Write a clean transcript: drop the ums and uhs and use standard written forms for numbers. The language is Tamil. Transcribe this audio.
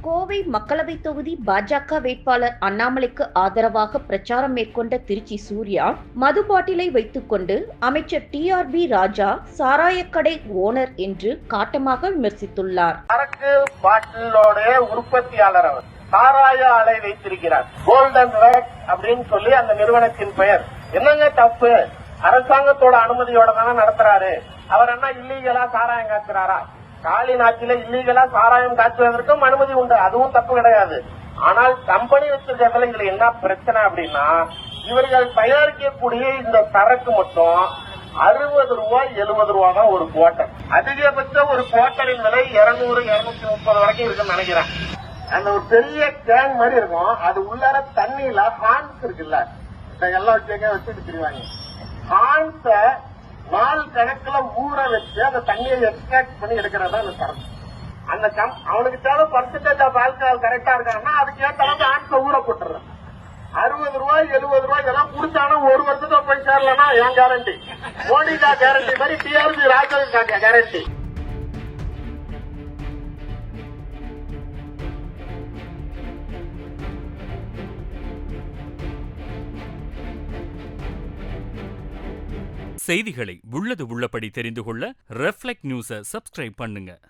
கோவை மக்களவை தொகுதி பாஜக வேட்பாளர் அண்ணாமலைக்கு ஆதரவாக பிரச்சாரம் மேற்கொண்ட திருச்சி சூர்யா மது பாட்டிலை வைத்துக் கொண்டு அமைச்சர் டிஆர்பி ராஜா சாராயக்கடை ஓனர் என்று காட்டமாக விமர்சித்துள்ளார். சரக்கு பாட்டிலோட உற்பத்தியாளர் அவர் சாராய ஆலை வைத்திருக்கிறார். கோல்டன் வேக் அப்படின்னு சொல்லி அந்த நிறுவனத்தின் பெயர். என்னங்க தப்பு? அரசாங்கத்தோட அனுமதியோட தானே நடத்துறாரு. அவர் என்ன இல்லீகலா சாராயம் காய்ச்சுறாரா? காலி நாட்டில இல்லீகலா சாராயம் காய்ச்சுவதற்கும் அனுமதி உண்டு, அதுவும் தப்பு கிடையாது. ஆனால் கம்பெனி வச்சிருக்கிறதுல இதுல என்ன பிரச்சனை அப்படின்னா, இவர்கள் தயாரிக்கக்கூடிய இந்த சரக்கு மட்டும் 60 ரூபாய் 70 ரூபா தான் ஒரு குவார்டர். அதிகபட்ச ஒரு குவார்டரின் விலை 200 230 வரைக்கும் இருக்குன்னு நினைக்கிறேன். அந்த ஒரு பெரிய கேன் மாதிரி இருக்கும், அது உள்ளார தண்ணியில ஹான்ஸ் இருக்குல்ல, எல்லாம் வச்சுட்டு தெரிவாங்க. ஹான்ஸ நாள் கணக்குல ஊற வச்சு அந்த தண்ணியை எக்ஸ்ட்ராக்ட் பண்ணி எடுக்கிறதா அந்த சரக்கு. அந்த அவனுக்கு தேவை பர்சன்டேஜ் ஆஃப் ஆல்கஹால் கரெக்டா இருக்காங்கன்னா அதுக்கு ஏற்ற அளவுக்கு ஹான்ஸ ஊற போட்டுறான். 60 ரூபாய் 70 ரூபாய் இதெல்லாம் குடிச்சானா ஒரு வருஷத்துல போய் சேரலன்னா என் கேரண்டி, மோடிகா கேரண்டி மாதிரி டிஆர்பி ராஜா கேரண்டி. செய்திகளை உள்ளது உள்ளபடி தெரிந்து கொள்ள ரெஃப்ளெக்ட் நியூஸை சப்ஸ்கிரைப் பண்ணுங்க.